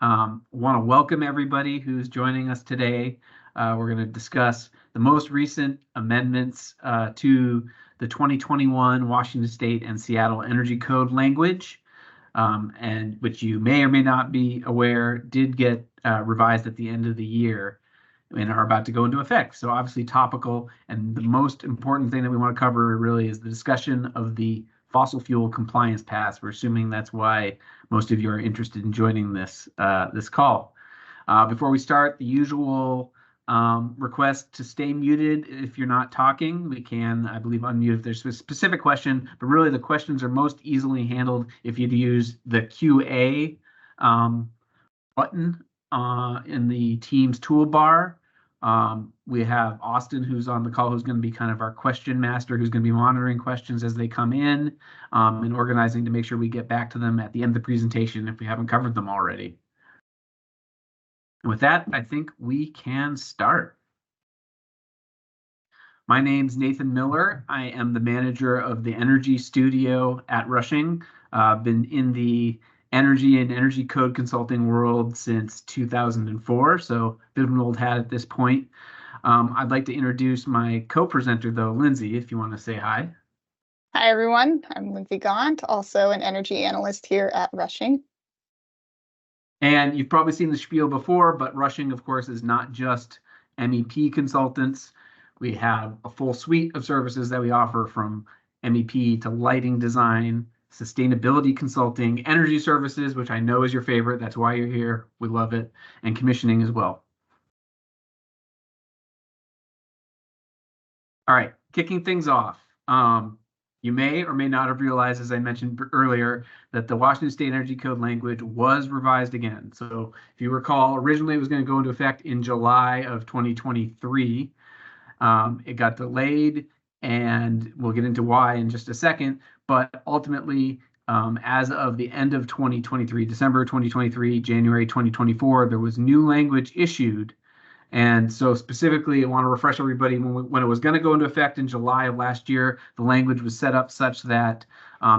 Want to welcome everybody who's joining us today. We're going to discuss the most recent amendments to the 2021 Washington State and Seattle Energy Code language, and which you may or may not be aware did get revised at the end of the year and are about to go into effect. So obviously topical, and the most important thing that we want to cover really is the discussion of the fossil fuel compliance paths. We're assuming that's why most of you are interested in joining this call. Before we start, the usual request to stay muted if you're not talking. We can, I believe, unmute if there's a specific question, but really the questions are most easily handled if you use the QA button in the Teams toolbar. We have Austin, who's on the call, who's going to be kind of our question master, who's going to be monitoring questions as they come in and organizing to make sure we get back to them at the end of the presentation if we haven't covered them already. And with that, I think we can start. My name's Nathan Miller. I am the manager of the Energy Studio at Rushing. Been in the energy and energy code consulting world since 2004, so a bit of an old hat at this point. I'd like to introduce my co-presenter, though, Lindsay, if you want to say hi. Hi, everyone. I'm Lindsay Gaunt, also an energy analyst here at Rushing. And you've probably seen the spiel before, but Rushing, of course, is not just MEP consultants. We have a full suite of services that we offer, from MEP to lighting design, sustainability consulting, energy services, which I know is your favorite. That's why you're here. We love it. And commissioning as well. All right, kicking things off. You may or may not have realized, as I mentioned earlier, that the Washington State Energy Code language was revised again. So if you recall, originally it was going to go into effect in July of 2023. It got delayed, and we'll get into why in just a second. But ultimately, as of the end of 2023, December 2023, January 2024, there was new language issued. And so specifically, I want to refresh everybody, when it was going to go into effect in July of last year, the language was set up such that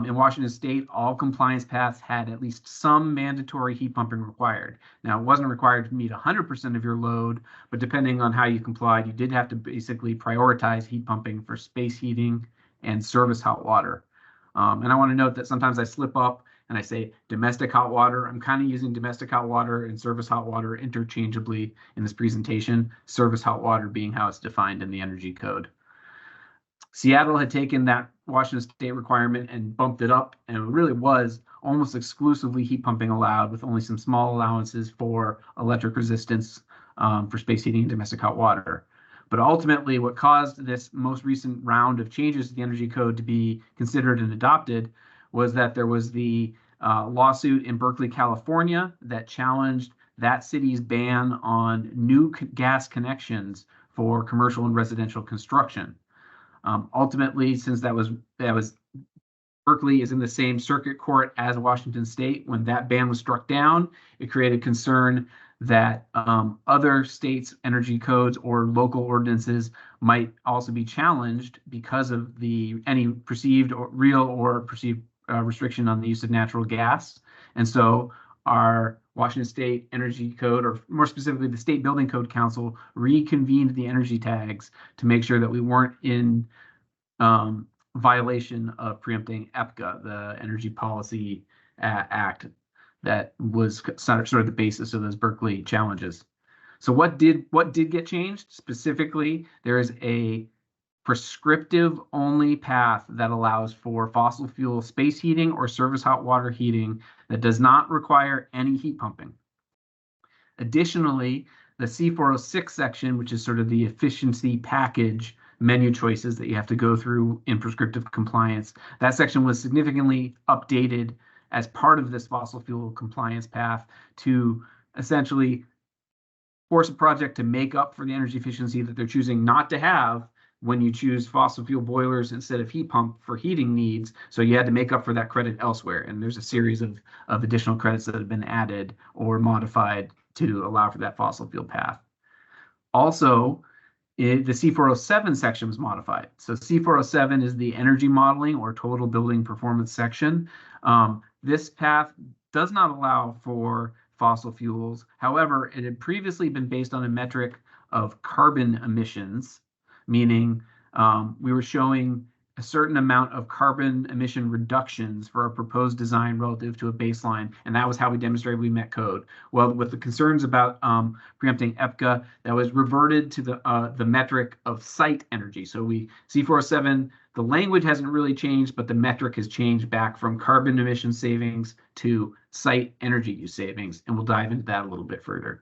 in Washington State, all compliance paths had at least some mandatory heat pumping required. Now, it wasn't required to meet 100% of your load, but depending on how you complied, you did have to basically prioritize heat pumping for space heating and service hot water. And I want to note that sometimes I slip up and I say domestic hot water. I'm kind of using domestic hot water and service hot water interchangeably in this presentation, service hot water being how it's defined in the Energy Code. Seattle had taken that Washington State requirement and bumped it up, and it really was almost exclusively heat pumping allowed, with only some small allowances for electric resistance for space heating and domestic hot water. But ultimately, what caused this most recent round of changes to the Energy Code to be considered and adopted was that there was the lawsuit in Berkeley, California, that challenged that city's ban on new gas connections for commercial and residential construction. Ultimately, since that was Berkeley is in the same circuit court as Washington State, when that ban was struck down, it created concern that other states' energy codes or local ordinances might also be challenged because of any perceived or real or perceived restriction on the use of natural gas. And so our Washington State Energy Code, or more specifically the State Building Code Council, reconvened the energy tags to make sure that we weren't in violation of preempting EPCA, the Energy Policy Act that was sort of the basis of those Berkeley challenges. So what did get changed? Specifically, there is a prescriptive only path that allows for fossil fuel space heating or service hot water heating that does not require any heat pumping. Additionally, the C406 section, which is sort of the efficiency package menu choices that you have to go through in prescriptive compliance, that section was significantly updated as part of this fossil fuel compliance path to essentially force a project to make up for the energy efficiency that they're choosing not to have when you choose fossil fuel boilers instead of heat pump for heating needs. So you had to make up for that credit elsewhere. And there's a series of additional credits that have been added or modified to allow for that fossil fuel path. Also, the C407 section was modified. So C407 is the energy modeling or total building performance section. This path does not allow for fossil fuels. However, it had previously been based on a metric of carbon emissions, meaning we were showing a certain amount of carbon emission reductions for our proposed design relative to a baseline, and that was how we demonstrated we met code. Well, with the concerns about preempting EPCA, that was reverted to the metric of site energy. So we C407, the language hasn't really changed, but the metric has changed back from carbon emission savings to site energy use savings, and we'll dive into that a little bit further.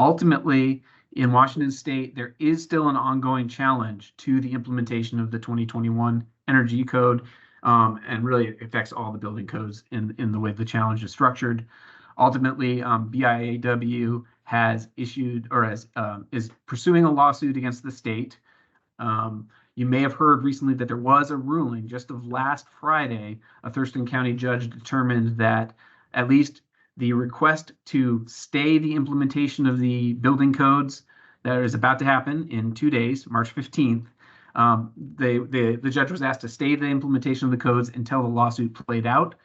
Ultimately, in Washington State, there is still an ongoing challenge to the implementation of the 2021 Energy Code, and really it affects all the building codes in the way the challenge is structured. Ultimately, BIAW has issued or is pursuing a lawsuit against the state. You may have heard recently that there was a ruling just of last Friday. A Thurston County judge determined that at least the request to stay the implementation of the building codes that is about to happen in 2 days, March 15th. The judge was asked to stay the implementation of the codes until the lawsuit played out.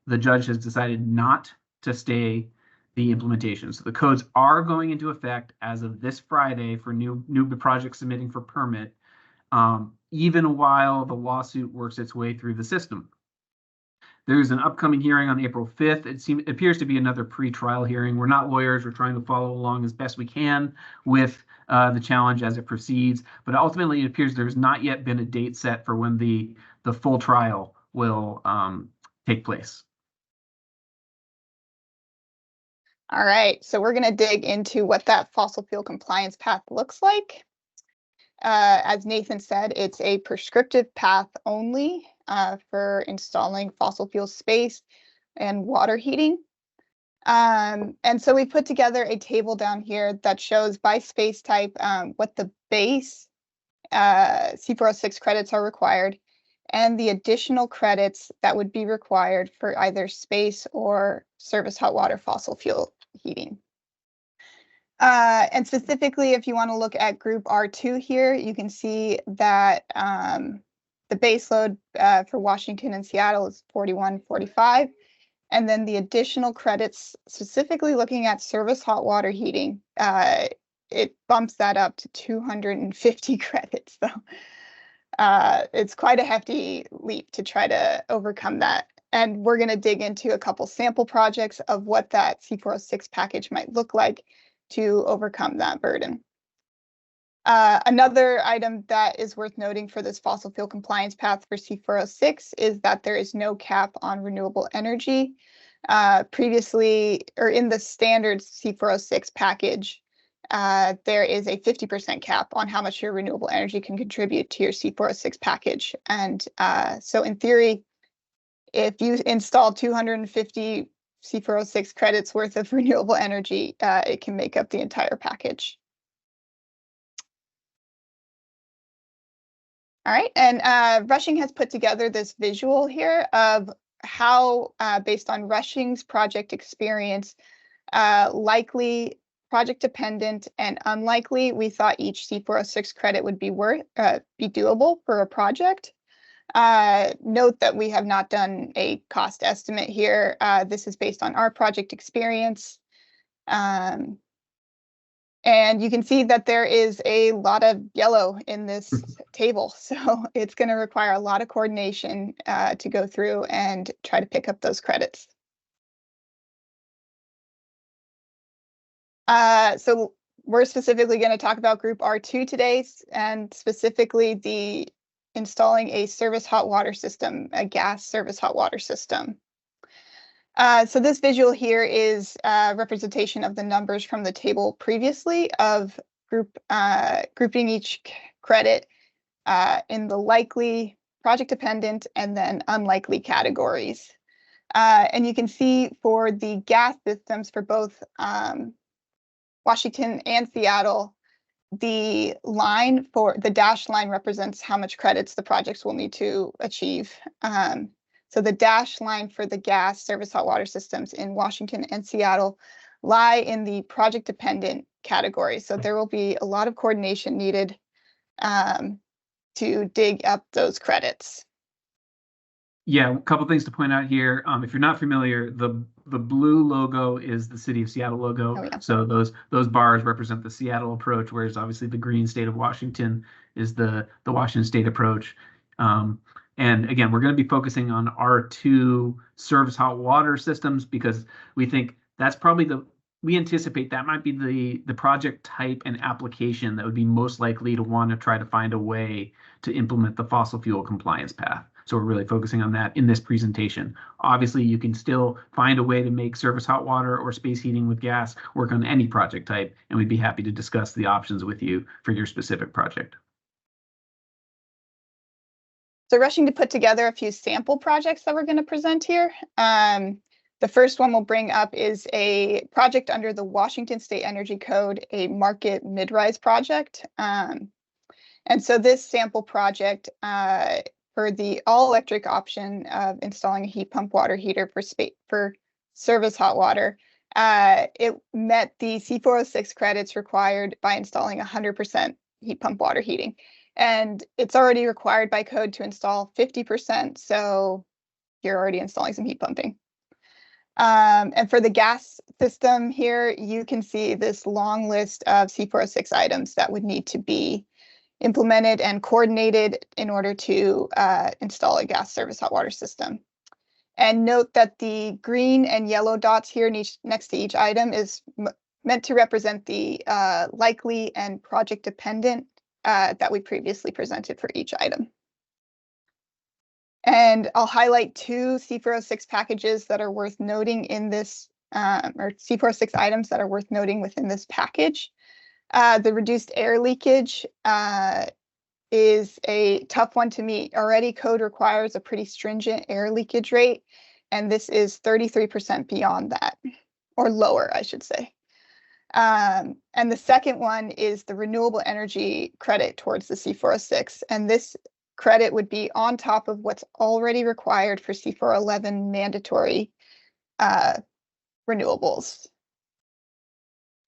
The judge has decided not to stay the implementation. So the codes are going into effect as of this Friday for new projects submitting for permit, even while the lawsuit works its way through the system. There's an upcoming hearing on April 5th. It appears to be another pre-trial hearing. We're not lawyers. We're trying to follow along as best we can with the challenge as it proceeds. But ultimately, it appears there's not yet been a date set for when the full trial will take place. All right, so we're going to dig into what that fossil fuel compliance path looks like. As Nathan said, it's a prescriptive path only for installing fossil fuel space and water heating. And so we put together a table down here that shows by space type what the base C406 credits are required and the additional credits that would be required for either space or service hot water fossil fuel heating. And specifically, if you want to look at group R2 here, you can see that the base load for Washington and Seattle is 41.45. And then the additional credits, specifically looking at service hot water heating, it bumps that up to 250 credits. So it's quite a hefty leap to try to overcome that. And we're going to dig into a couple sample projects of what that C406 package might look like to overcome that burden. Another item that is worth noting for this fossil fuel compliance path for C406 is that there is no cap on renewable energy. Previously, or in the standard C406 package, there is a 50% cap on how much your renewable energy can contribute to your C406 package. And so in theory, if you install 250 C406 credits worth of renewable energy, it can make up the entire package. All right, and Rushing has put together this visual here of how, based on Rushing's project experience, likely, project dependent, and unlikely, we thought each C406 credit would be doable for a project. Note that we have not done a cost estimate here. This is based on our project experience. And you can see that there is a lot of yellow in this table. So it's going to require a lot of coordination to go through and try to pick up those credits. So we're specifically going to talk about group R2 today, and specifically the installing a service hot water system, a gas service hot water system. So this visual here is a representation of the numbers from the table previously of grouping each credit in the likely, project dependent, and then unlikely categories. And you can see for the gas systems for both Washington and Seattle, the line for the dashed line represents how much credits the projects will need to achieve. So the dashed line for the gas service hot water systems in Washington and Seattle lie in the project dependent category. So there will be a lot of coordination needed to dig up those credits. Yeah, a couple things to point out here. If you're not familiar, the blue logo is the City of Seattle logo. Oh, yeah. So those bars represent the Seattle approach, whereas obviously the green state of Washington is the Washington State approach. And again, we're going to be focusing on R2 service hot water systems because we think that's probably we anticipate that might be the project type and application that would be most likely to want to try to find a way to implement the fossil fuel compliance path. So we're really focusing on that in this presentation. Obviously, you can still find a way to make surface hot water or space heating with gas work on any project type, and we'd be happy to discuss the options with you for your specific project. So rushing to put together a few sample projects that we're going to present here. The first one we'll bring up is a project under the Washington State Energy Code, a market mid-rise project. And so this sample project for the all-electric option of installing a heat pump water heater for service hot water, it met the C406 credits required by installing 100% heat pump water heating. And it's already required by code to install 50%, so you're already installing some heat pumping. And for the gas system here, you can see this long list of C406 items that would need to be implemented and coordinated in order to install a gas service hot water system. And note that the green and yellow dots here next to each item is meant to represent the likely and project dependent that we previously presented for each item. And I'll highlight two C406 packages that are worth noting in this, or C406 items that are worth noting within this package. The reduced air leakage is a tough one to meet. Already code requires a pretty stringent air leakage rate, and this is 33% beyond that, or lower, I should say. And the second one is the renewable energy credit towards the C406, and this credit would be on top of what's already required for C411 mandatory renewables.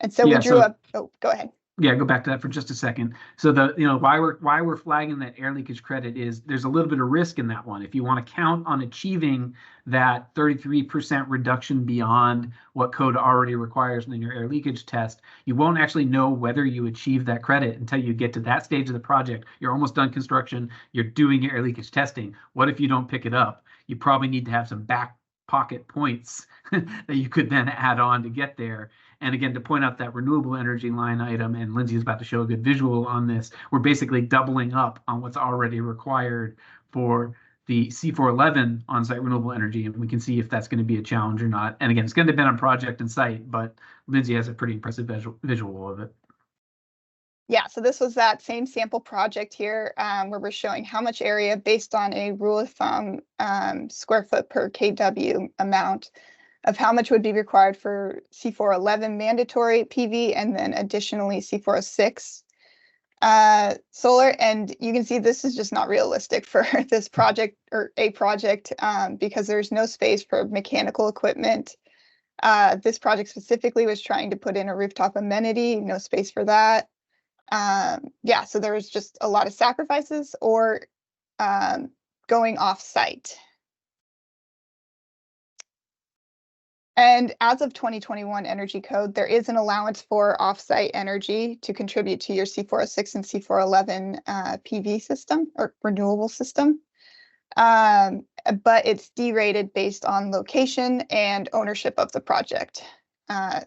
And so we drew up, oh, go ahead. Yeah, go back to that for just a second. So why we're flagging that air leakage credit is there's a little bit of risk in that one. If you want to count on achieving that 33% reduction beyond what code already requires in your air leakage test, you won't actually know whether you achieve that credit until you get to that stage of the project. You're almost done construction. You're doing your air leakage testing. What if you don't pick it up? You probably need to have some back pocket points that you could then add on to get there. And again, to point out that renewable energy line item, and Lindsay is about to show a good visual on this, we're basically doubling up on what's already required for the C411 on-site renewable energy, and we can see if that's going to be a challenge or not. And again, it's going to depend on project and site, but Lindsay has a pretty impressive visual of it. Yeah, so this was that same sample project here where we're showing how much area based on a rule of thumb square foot per kW amount of how much would be required for C411 mandatory PV and then additionally C406 solar. And you can see this is just not realistic for this project or a project because there's no space for mechanical equipment. This project specifically was trying to put in a rooftop amenity, no space for that. Yeah, so there was just a lot of sacrifices or going off site. And as of 2021 Energy Code, there is an allowance for offsite energy to contribute to your C406 and C411 PV system or renewable system. But it's derated based on location and ownership of the project.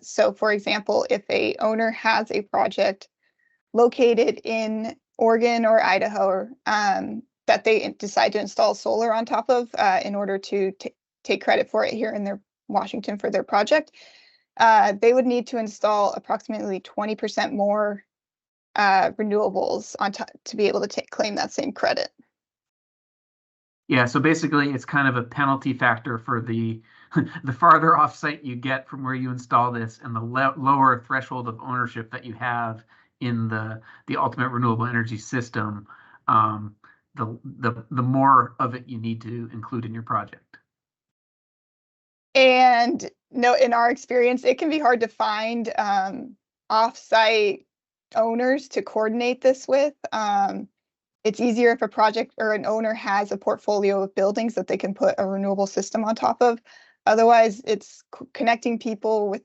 So for example, if a owner has a project located in Oregon or Idaho that they decide to install solar on top of in order to take credit for it here in their Washington for their project, they would need to install approximately 20% more renewables on top to be able to claim that same credit. Yeah, so basically it's kind of a penalty factor for the farther off site you get from where you install this and the lower threshold of ownership that you have in the ultimate renewable energy system, the more of it you need to include in your project. And no, in our experience, it can be hard to find off-site owners to coordinate this with. It's easier if a project or an owner has a portfolio of buildings that they can put a renewable system on top of. Otherwise, it's connecting with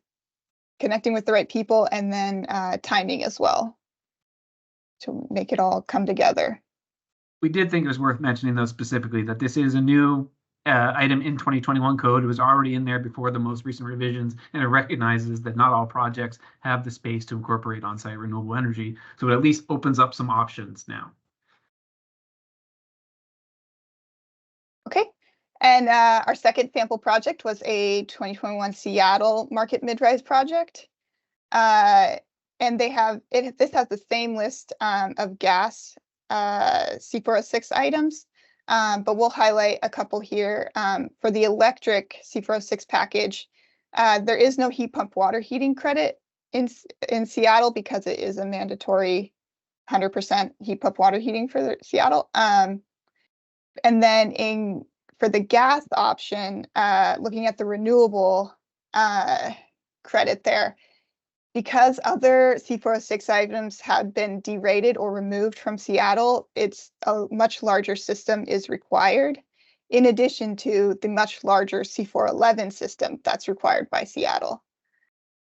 the right people, and then timing as well to make it all come together. We did think it was worth mentioning, though, specifically that this is a new item in 2021 code. It was already in there before the most recent revisions, and it recognizes that not all projects have the space to incorporate on-site renewable energy. So it at least opens up some options now. Okay. And our second sample project was a 2021 Seattle market mid-rise project. And this has the same list of gas C406 items, but we'll highlight a couple here. For the electric C406 package, there is no heat pump water heating credit in Seattle because it is a mandatory 100% heat pump water heating for Seattle. And then for the gas option, looking at the renewable credit there, because other C406 items have been derated or removed from Seattle, it's a much larger system is required, in addition to the much larger C411 system that's required by Seattle.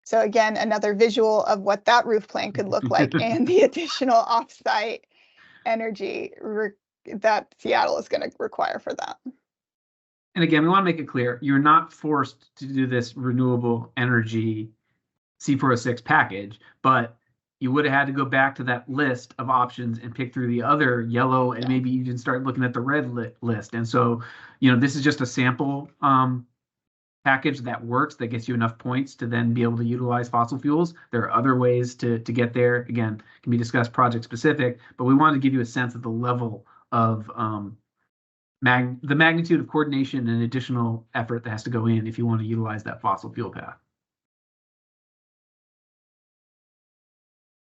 So again, another visual of what that roof plan could look like and the additional offsite energy that Seattle is going to require for that. And again, we want to make it clear, you're not forced to do this renewable energy C406 package, but you would have had to go back to that list of options and pick through the other yellow, and maybe you can start looking at the red list. And so, this is just a sample package that works, that gets you enough points to then be able to utilize fossil fuels. There are other ways to get there. Again, can be discussed project specific, but we wanted to give you a sense of the level of the magnitude of coordination and additional effort that has to go in if you want to utilize that fossil fuel path.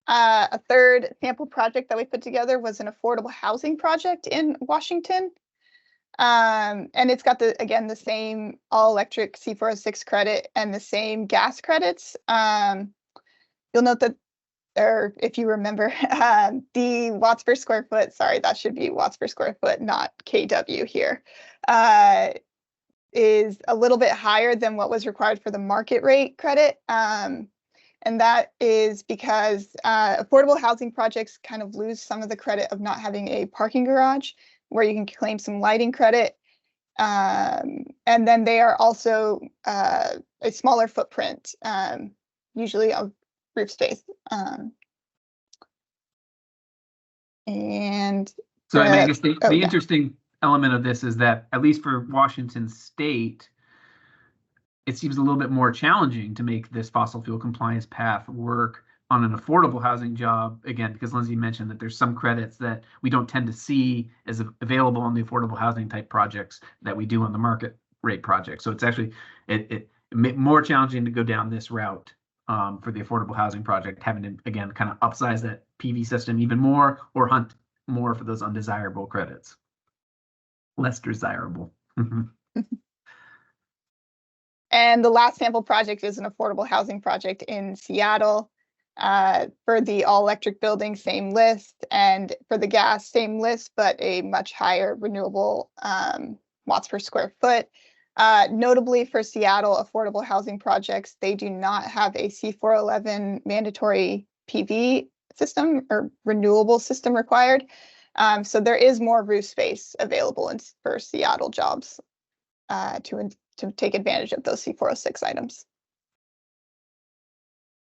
A third sample project that we put together was an affordable housing project in Washington. And it's got the same all electric C406 credit and the same gas credits. You'll note that, or if you remember, the watts per square foot, sorry, that should be watts per square foot, not kW here, is a little bit higher than what was required for the market rate credit. And that is because affordable housing projects kind of lose some of the credit of not having a parking garage, where you can claim some lighting credit. And then they are also a smaller footprint, usually of roof space. And so I guess the interesting element of this is that, at least for Washington State, it seems a little bit more challenging to make this fossil fuel compliance path work on an affordable housing job, again, because Lindsay mentioned that there's some credits that we don't tend to see as available on the affordable housing type projects that we do on the market rate project. So it's actually it more challenging to go down this route for the affordable housing project, having to, again, kind of upsize that PV system even more or hunt more for those undesirable credits. Less desirable. And the last sample project is an affordable housing project in Seattle. For the all-electric building, same list, and for the gas, same list, but a much higher renewable watts per square foot. Notably for Seattle affordable housing projects, they do not have a C411 mandatory PV system or renewable system required. So there is more roof space available for Seattle jobs to take advantage of those C406 items.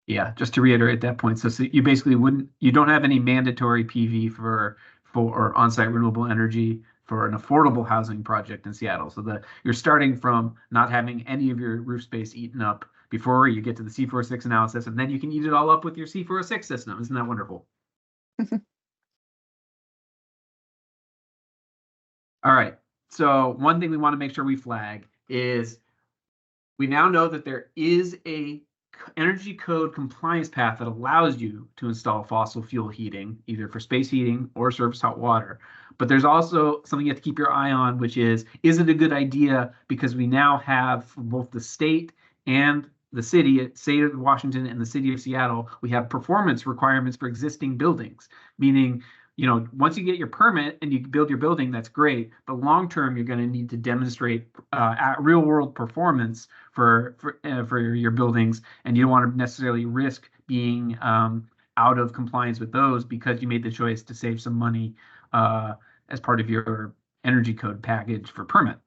Yeah, just to reiterate that point. So you basically you don't have any mandatory PV for on-site renewable energy for an affordable housing project in Seattle. So you're starting from not having any of your roof space eaten up before you get to the C406 analysis, and then you can eat it all up with your C406 system. Isn't that wonderful? All right. So one thing we want to make sure we flag is we now know that there is a energy code compliance path that allows you to install fossil fuel heating, either for space heating or surface hot water. But there's also something you have to keep your eye on, which is it a good idea? Because we now have, for both the state and the state of Washington and the city of Seattle, we have performance requirements for existing buildings, meaning once you get your permit and you build your building, that's great. But long term, you're going to need to demonstrate real world performance for your buildings, and you don't want to necessarily risk being out of compliance with those because you made the choice to save some money as part of your energy code package for permit.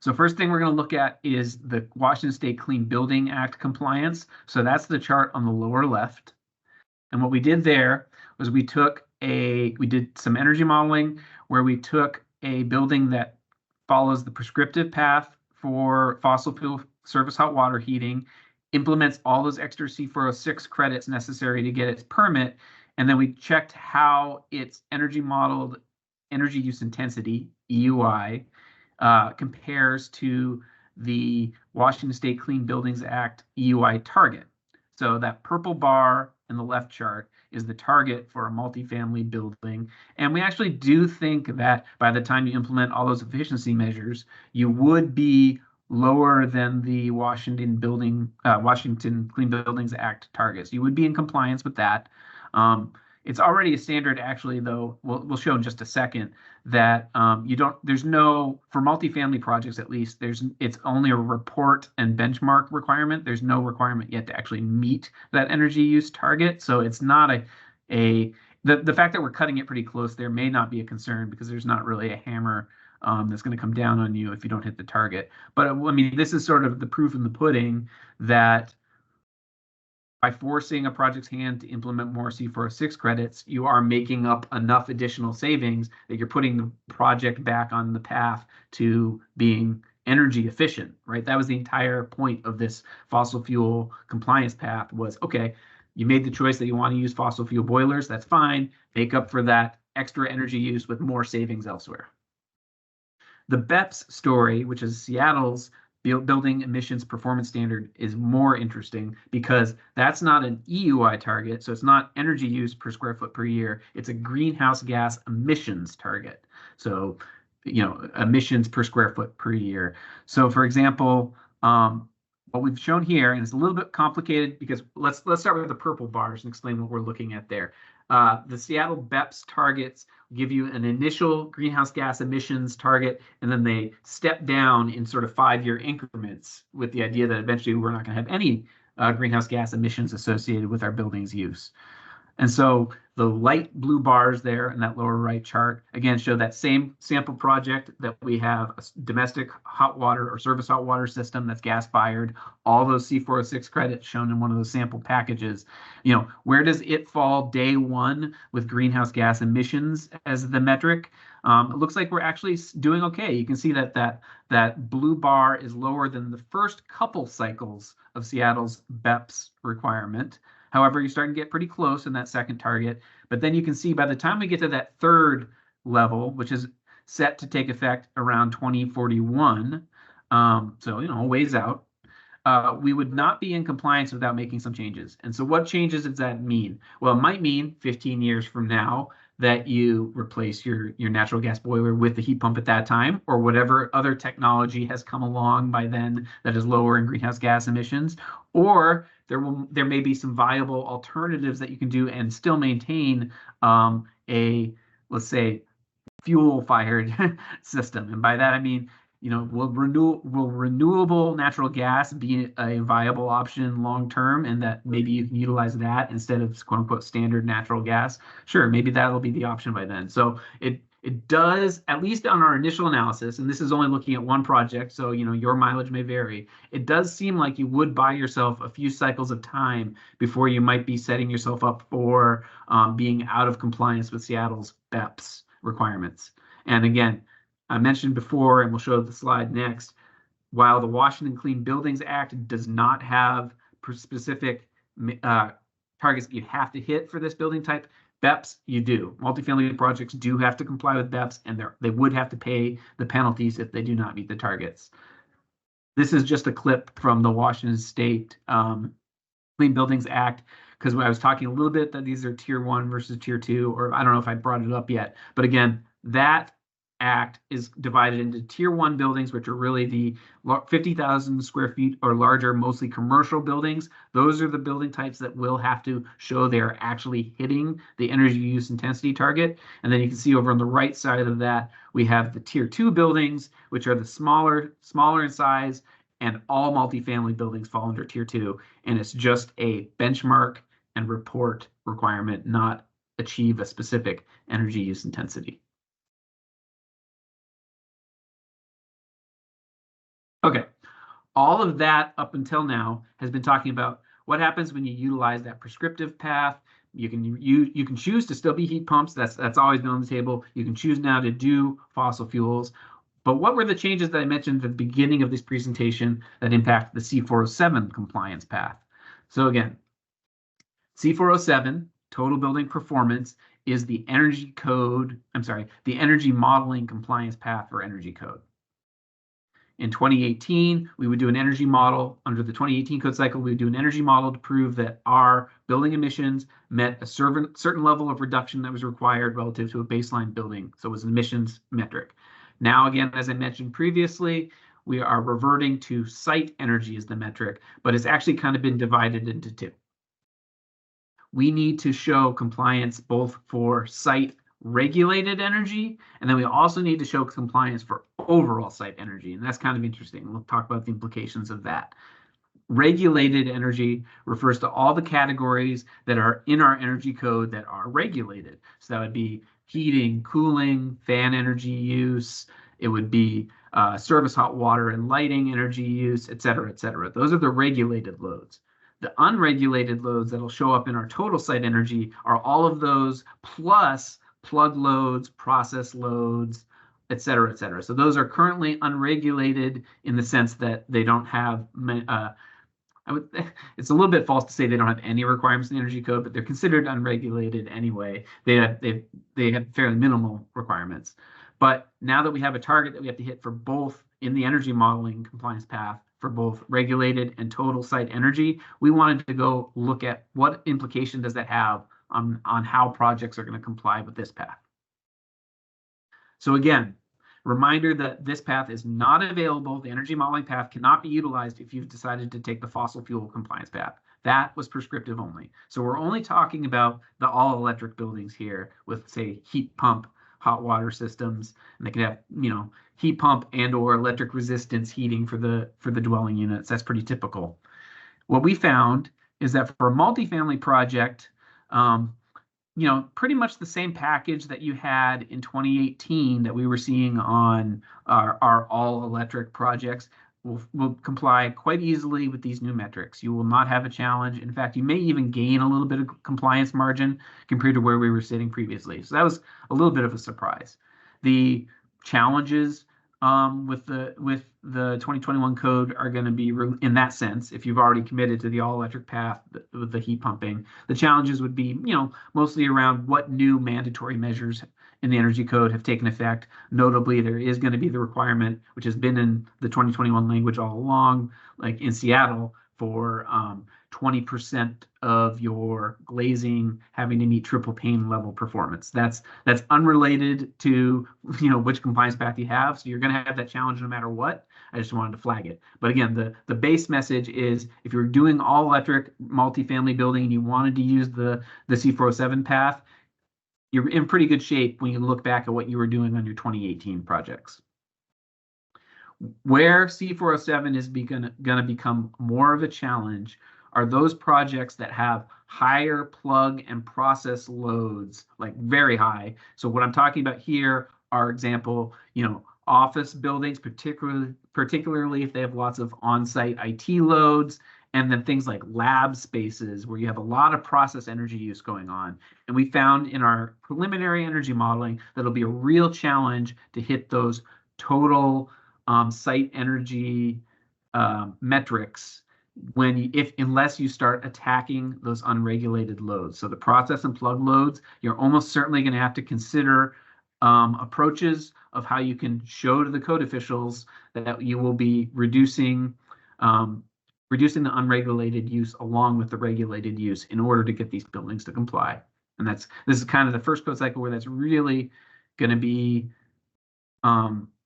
So first thing we're going to look at is the Washington State Clean Building Act compliance. So that's the chart on the lower left. And what we did there was we did some energy modeling where we took a building that follows the prescriptive path for fossil fuel surface hot water heating, implements all those extra C406 credits necessary to get its permit, and then we checked how its energy modeled energy use intensity, EUI, compares to the Washington State Clean Buildings Act EUI target. So that purple bar in the left chart is the target for a multifamily building. And we actually do think that by the time you implement all those efficiency measures, you would be lower than the Washington Clean Buildings Act targets. You would be in compliance with that. It's already a standard, actually, though, we'll show in just a second, that there's no, for multifamily projects at least, it's only a report and benchmark requirement. There's no requirement yet to actually meet that energy use target. So it's not the fact that we're cutting it pretty close there may not be a concern because there's not really a hammer that's going to come down on you if you don't hit the target. But I mean, this is sort of the proof in the pudding that by forcing a project's hand to implement more C406 credits, you are making up enough additional savings that you're putting the project back on the path to being energy efficient, right? That was the entire point of this fossil fuel compliance path was, okay, you made the choice that you want to use fossil fuel boilers, that's fine. Make up for that extra energy use with more savings elsewhere. The BEPS story, which is Seattle's building emissions performance standard, is more interesting because that's not an EUI target. So it's not energy use per square foot per year. It's a greenhouse gas emissions target. So, emissions per square foot per year. So for example, what we've shown here, and it's a little bit complicated because let's start with the purple bars and explain what we're looking at there. The Seattle BEPS targets give you an initial greenhouse gas emissions target, and then they step down in sort of 5-year increments with the idea that eventually we're not going to have any greenhouse gas emissions associated with our building's use. And so the light blue bars there in that lower right chart, again, show that same sample project that we have a domestic hot water or service hot water system that's gas fired, all those C406 credits shown in one of those sample packages. Where does it fall day one with greenhouse gas emissions as the metric? It looks like we're actually doing okay. You can see that blue bar is lower than the first couple cycles of Seattle's BEPS requirement. However, you're starting to get pretty close in that second target. But then you can see by the time we get to that third level, which is set to take effect around 2041, so, a ways out, we would not be in compliance without making some changes. And so what changes does that mean? Well, it might mean 15 years from now that you replace your natural gas boiler with the heat pump at that time, or whatever other technology has come along by then that is lowering greenhouse gas emissions. Or there may be some viable alternatives that you can do and still maintain let's say, fuel-fired system. And by that I mean, will renewable natural gas be a viable option long term, and that maybe you can utilize that instead of quote unquote standard natural gas? Sure, maybe that'll be the option by then. So it does, at least on our initial analysis, and this is only looking at one project, so your mileage may vary. It does seem like you would buy yourself a few cycles of time before you might be setting yourself up for being out of compliance with Seattle's BEPS requirements. And again, I mentioned before, and we'll show the slide next, while the Washington Clean Buildings Act does not have specific targets that you have to hit for this building type, BEPS, you do. Multifamily projects do have to comply with BEPS, and they would have to pay the penalties if they do not meet the targets. This is just a clip from the Washington State Clean Buildings Act, because I was talking a little bit that these are tier 1 versus tier 2, or I don't know if I brought it up yet. But again, that Act is divided into tier 1 buildings, which are really the 50,000 square feet or larger, mostly commercial buildings. Those are the building types that will have to show they're actually hitting the energy use intensity target. And then you can see over on the right side of that, we have the tier 2 buildings, which are the smaller in size, and all multifamily buildings fall under tier 2. And it's just a benchmark and report requirement, not achieve a specific energy use intensity. Okay, all of that up until now has been talking about what happens when you utilize that prescriptive path. You can choose to still be heat pumps. That's always been on the table. You can choose now to do fossil fuels. But what were the changes that I mentioned at the beginning of this presentation that impact the C407 compliance path? So again, C407, total building performance, is the energy code, the energy modeling compliance path for energy code. In 2018, we would do an energy model. Under the 2018 code cycle, we would do an energy model to prove that our building emissions met a certain level of reduction that was required relative to a baseline building. So it was an emissions metric. Now, again, as I mentioned previously, we are reverting to site energy as the metric, but it's actually kind of been divided into two. We need to show compliance both for site regulated energy, and then we also need to show compliance for overall site energy. And that's kind of interesting. We'll talk about the implications of that. Regulated energy refers to all the categories that are in our energy code that are regulated. So that would be heating, cooling, fan energy use. It would be service hot water and lighting energy use, et cetera, et cetera. Those are the regulated loads. The unregulated loads that'll show up in our total site energy are all of those plus plug loads, process loads, et cetera, et cetera. So those are currently unregulated in the sense that they don't have, it's a little bit false to say they don't have any requirements in the energy code, but they're considered unregulated anyway. They have fairly minimal requirements. But now that we have a target that we have to hit for both in the energy modeling compliance path for both regulated and total site energy, we wanted to go look at what implication does that have on how projects are going to comply with this path. So again, reminder that this path is not available. The energy modeling path cannot be utilized if you've decided to take the fossil fuel compliance path. That was prescriptive only. So we're only talking about the all-electric buildings here with, say, heat pump hot water systems, and they could have, heat pump and or electric resistance heating for the dwelling units. That's pretty typical. What we found is that for a multifamily project, pretty much the same package that you had in 2018 that we were seeing on our all-electric projects will comply quite easily with these new metrics. You will not have a challenge. In fact, you may even gain a little bit of compliance margin compared to where we were sitting previously. So that was a little bit of a surprise. The challenges with the 2021 code are going to be, in that sense, if you've already committed to the all-electric path with the heat pumping, the challenges would be, mostly around what new mandatory measures in the energy code have taken effect. Notably, there is going to be the requirement, which has been in the 2021 language all along, like in Seattle, for 20% of your glazing having to meet triple pane level performance. That's unrelated to which compliance path you have. So you're going to have that challenge no matter what. I just wanted to flag it. But again, the base message is if you're doing all electric multifamily building and you wanted to use the C407 path, you're in pretty good shape when you look back at what you were doing on your 2018 projects. Where C407 is going to become more of a challenge are those projects that have higher plug and process loads, like very high. So what I'm talking about here are example, office buildings, particularly if they have lots of on-site IT loads, and then things like lab spaces where you have a lot of process energy use going on. And we found in our preliminary energy modeling that it'll be a real challenge to hit those total site energy metrics unless you start attacking those unregulated loads. So the process and plug loads, you're almost certainly going to have to consider approaches of how you can show to the code officials that you will be reducing the unregulated use along with the regulated use in order to get these buildings to comply. And this is kind of the first code cycle where that's really going to be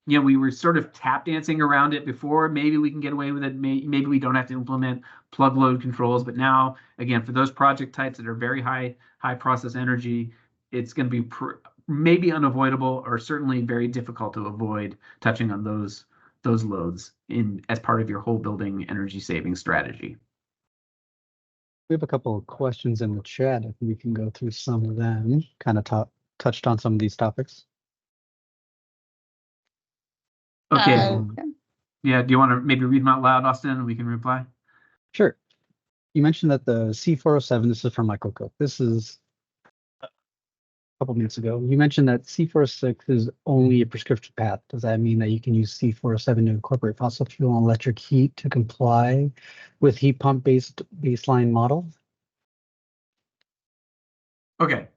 We were sort of tap dancing around it before. Maybe we can get away with it. Maybe we don't have to implement plug load controls. But now, again, for those project types that are very high process energy, it's going to be maybe unavoidable, or certainly very difficult to avoid touching on those loads as part of your whole building energy saving strategy. We have a couple of questions in the chat. If we can go through some of them, kind of touched on some of these topics. Okay. Yeah. Do you want to maybe read them out loud, Austin, and we can reply? Sure. You mentioned that the C407, this is from Michael Cook. This is a couple minutes ago. You mentioned that C406 is only a prescriptive path. Does that mean that you can use C407 to incorporate fossil fuel and electric heat to comply with heat pump based baseline model? Okay.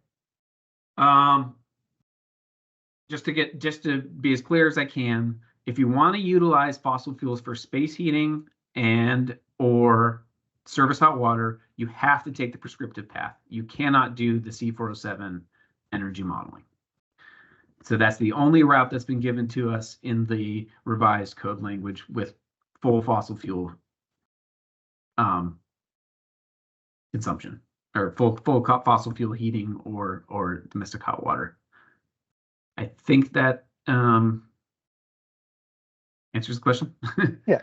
Just to be as clear as I can, if you want to utilize fossil fuels for space heating and or service hot water, you have to take the prescriptive path. You cannot do the C407 energy modeling. So that's the only route that's been given to us in the revised code language with full fossil fuel consumption, or full fossil fuel heating or domestic hot water. I think that answers the question. Yeah.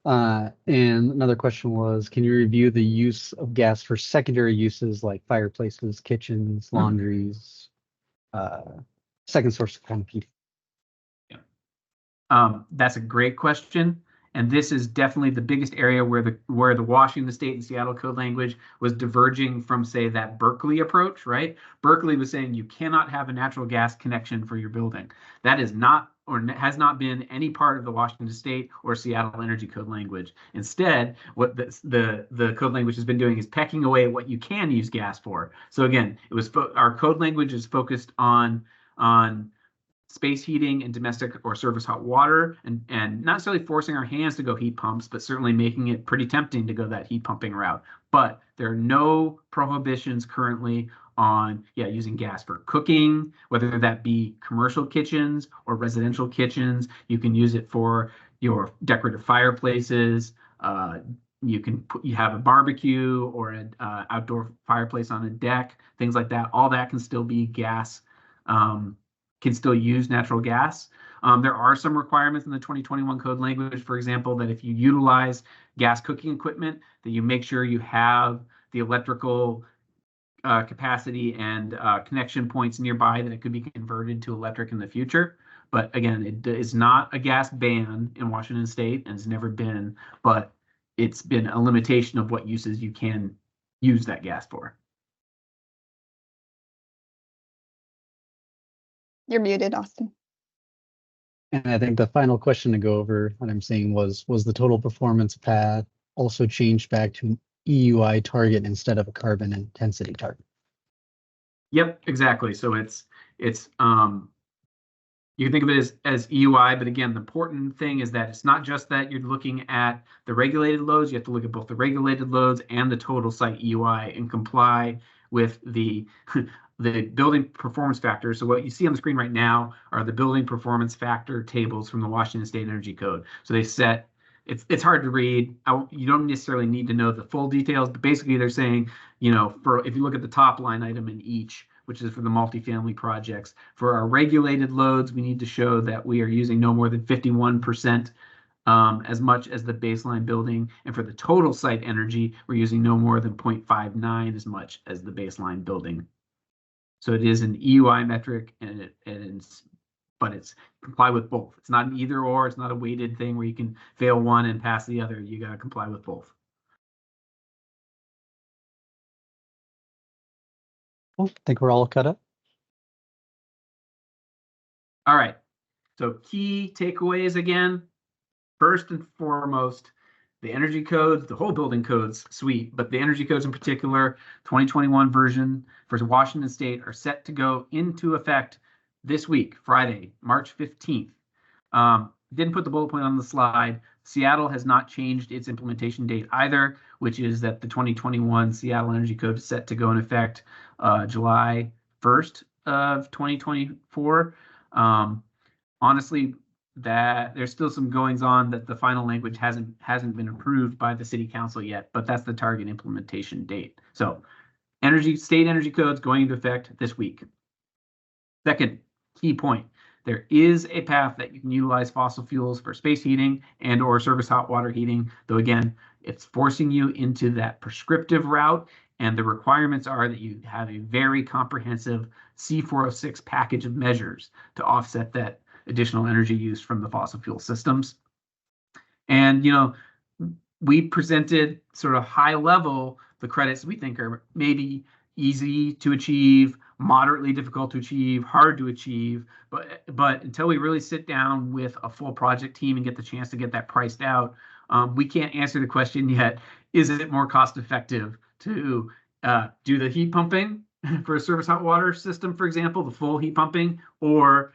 And another question was, can you review the use of gas for secondary uses like fireplaces, kitchens, laundries, second source of heat? Yeah. That's a great question. And this is definitely the biggest area where the Washington State and Seattle code language was diverging from, say, that Berkeley approach, right? Berkeley was saying you cannot have a natural gas connection for your building. That is not, or has not been, any part of the Washington State or Seattle energy code language. Instead, what the code language has been doing is pecking away at what you can use gas for. So again, it was our code language is focused on space heating and domestic or service hot water, and not necessarily forcing our hands to go heat pumps, but certainly making it pretty tempting to go that heat pumping route. But there are no prohibitions currently on using gas for cooking, whether that be commercial kitchens or residential kitchens. You can use it for your decorative fireplaces. You have a barbecue or an outdoor fireplace on a deck, things like that. All that can still be gas. Can still use natural gas. There are some requirements in the 2021 code language, for example, that if you utilize gas cooking equipment, that you make sure you have the electrical capacity and connection points nearby that it could be converted to electric in the future. But again, it is not a gas ban in Washington State, and it's never been, but it's been a limitation of what uses you can use that gas for. You're muted, Austin. And I think the final question to go over, what I'm saying was the total performance path also changed back to an EUI target instead of a carbon intensity target? Yep, exactly. So it's you can think of it as EUI, but again, the important thing is that it's not just that you're looking at the regulated loads. You have to look at both the regulated loads and the total site EUI and comply with the building performance factors. So what you see on the screen right now are the building performance factor tables from the Washington State Energy Code. So they set, it's hard to read. You don't necessarily need to know the full details, but basically they're saying, if you look at the top line item in each, which is for the multifamily projects, for our regulated loads, we need to show that we are using no more than 51% as much as the baseline building. And for the total site energy, we're using no more than 0.59 as much as the baseline building. So it is an EUI metric, but it's comply with both. It's not an either or. It's not a weighted thing where you can fail one and pass the other. You got to comply with both. Well, I think we're all cut up. All right. So key takeaways again. First and foremost, the energy codes, the whole building codes suite, but the energy codes in particular, 2021 version for Washington State are set to go into effect this week, Friday, March 15th. Didn't put the bullet point on the slide. Seattle has not changed its implementation date either, which is that the 2021 Seattle Energy Code is set to go in effect July 1st of 2024. honestly, that there's still some goings on that the final language hasn't been approved by the city council yet, but that's the target implementation date. So state energy codes going into effect this week. Second key point, there is a path that you can utilize fossil fuels for space heating and or surface hot water heating, though again, it's forcing you into that prescriptive route, and the requirements are that you have a very comprehensive C406 package of measures to offset that additional energy use from the fossil fuel systems. And, we presented sort of high level the credits we think are maybe easy to achieve, moderately difficult to achieve, hard to achieve. But until we really sit down with a full project team and get the chance to get that priced out, we can't answer the question yet. Is it more cost effective to do the heat pumping for a surface hot water system, for example, the full heat pumping, or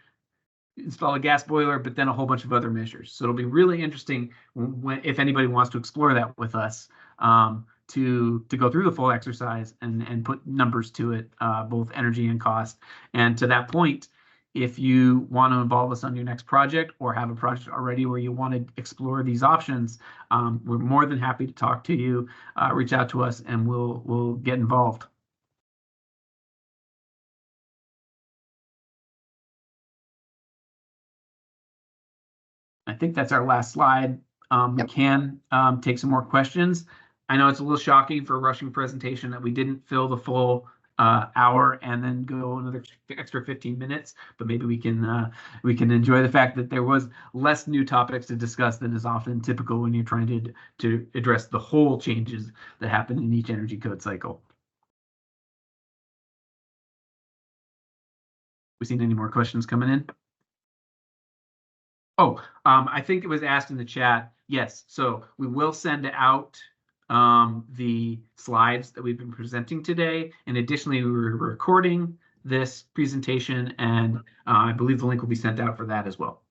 install a gas boiler, but then a whole bunch of other measures? So it'll be really interesting if anybody wants to explore that with us, to go through the full exercise and put numbers to it, both energy and cost. And to that point, if you want to involve us on your next project or have a project already where you want to explore these options, we're more than happy to talk to you. Reach out to us and we'll get involved. I think that's our last slide. We can take some more questions. I know it's a little shocking for a rushing presentation that we didn't fill the full hour and then go another extra 15 minutes, but maybe we can enjoy the fact that there was less new topics to discuss than is often typical when you're trying to address the whole changes that happen in each energy code cycle. We seen any more questions coming in? Oh, I think it was asked in the chat. Yes, so we will send out the slides that we've been presenting today. And additionally, we're recording this presentation, and I believe the link will be sent out for that as well.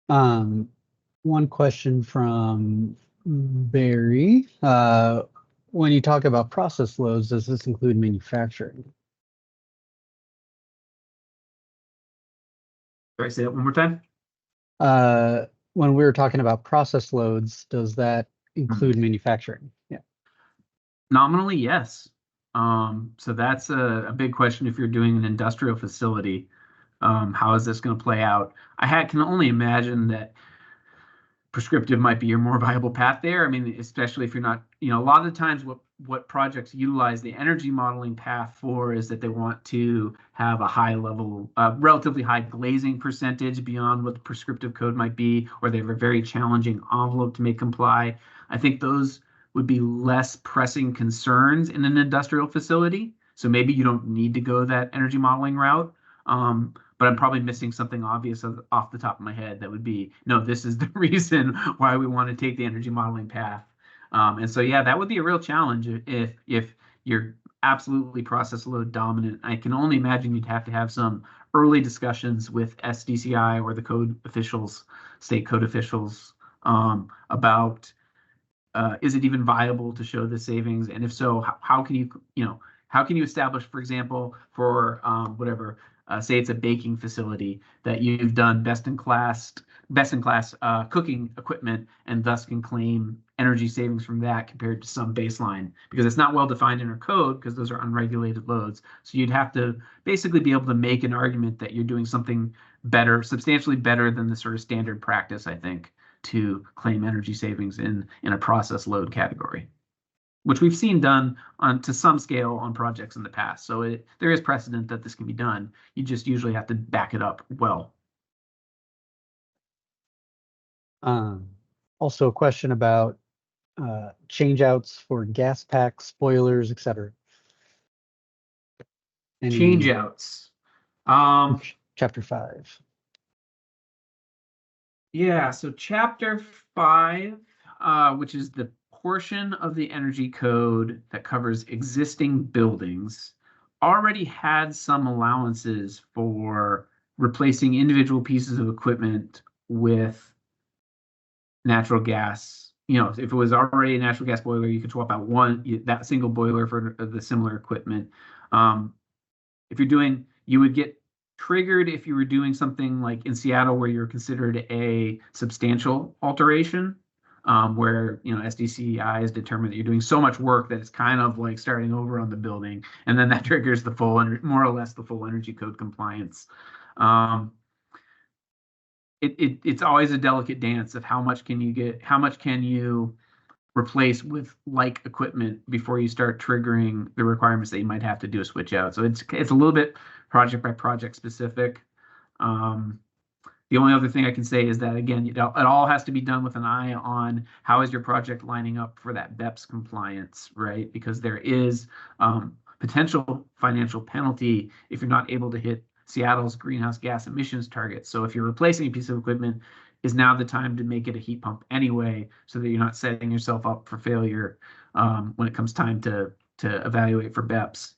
One question from Barry. When you talk about process loads, does this include manufacturing? Can I say that one more time? When we were talking about process loads, does that include manufacturing? Yeah. Nominally, yes. So that's a big question if you're doing an industrial facility. How is this going to play out? I can only imagine that prescriptive might be your more viable path there. I mean, especially if you're not, a lot of the times what projects utilize the energy modeling path for is that they want to have a high level, relatively high glazing percentage beyond what the prescriptive code might be, or they have a very challenging envelope to make comply. I think those would be less pressing concerns in an industrial facility. So maybe you don't need to go that energy modeling route. But I'm probably missing something obvious off the top of my head that would be, no, this is the reason why we want to take the energy modeling path. And so, yeah, that would be a real challenge if you're absolutely process load dominant. I can only imagine you'd have to have some early discussions with SDCI or the code officials, state code officials, about is it even viable to show the savings? And if so, how can you establish, for example, for whatever, say it's a baking facility, that you've done best in class cooking equipment and thus can claim energy savings from that compared to some baseline, because it's not well defined in our code because those are unregulated loads. So you'd have to basically be able to make an argument that you're doing something better, substantially better than the sort of standard practice, I think, to claim energy savings in a process load category, which we've seen done to some scale on projects in the past. So there is precedent that this can be done. You just usually have to back it up well. Also a question about change outs for gas packs, spoilers, etc. Change outs. Chapter 5. Yeah, so chapter 5, which is the portion of the energy code that covers existing buildings, already had some allowances for replacing individual pieces of equipment with natural gas you know, if it was already a natural gas boiler, you could swap out that single boiler for the similar equipment. If you're doing, you would get triggered if you were doing something like in Seattle where you're considered a substantial alteration, where, you know, SDCI is determined that you're doing so much work that it's kind of like starting over on the building, and then that triggers the full, more or less the full energy code compliance. It's always a delicate dance of how much can you replace with like equipment before you start triggering the requirements that you might have to do a switch out. So it's a little bit project by project specific. The only other thing I can say is that, again, it all has to be done with an eye on how is your project lining up for that BEPS compliance, right? Because there is potential financial penalty if you're not able to hit Seattle's greenhouse gas emissions targets. So if you're replacing a piece of equipment, is now the time to make it a heat pump anyway, so that you're not setting yourself up for failure when it comes time to evaluate for BEPS.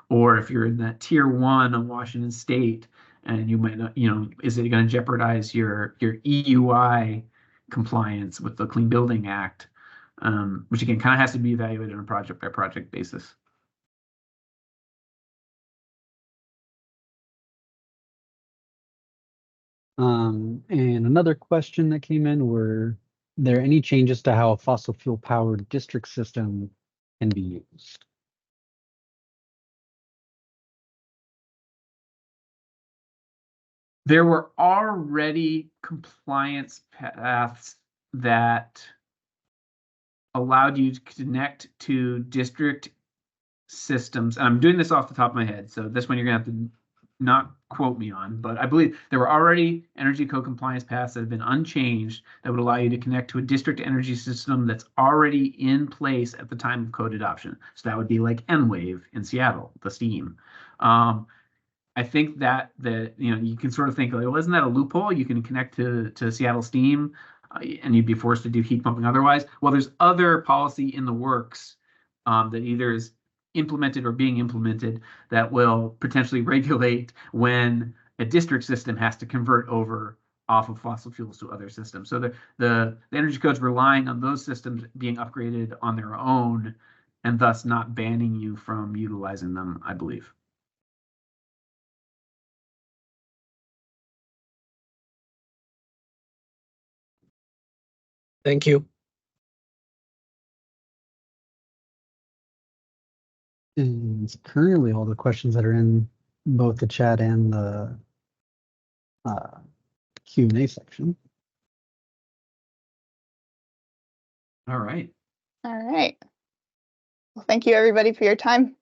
Or if you're in that tier 1 of Washington State, and you might not, you know, is it going to jeopardize your EUI compliance with the Clean Building Act, which again kind of has to be evaluated on a project by project basis. And another question that came in, were there any changes to how a fossil fuel powered district system can be used? There were already compliance paths that allowed you to connect to district systems. And I'm doing this off the top of my head, so this one you're gonna have to not quote me on, but I believe there were already energy code compliance paths that have been unchanged that would allow you to connect to a district energy system that's already in place at the time of code adoption. So that would be like N-Wave in Seattle, the steam. I think that you know, you can sort of think, like, well, isn't that a loophole? You can connect to Seattle Steam, and you'd be forced to do heat pumping otherwise. Well, there's other policy in the works that either is implemented or being implemented that will potentially regulate when a district system has to convert over off of fossil fuels to other systems. So the energy code's relying on those systems being upgraded on their own, and thus not banning you from utilizing them, I believe. Thank you. And currently all the questions that are in both the chat and the Q&A section. All right. All right. Well, thank you everybody for your time.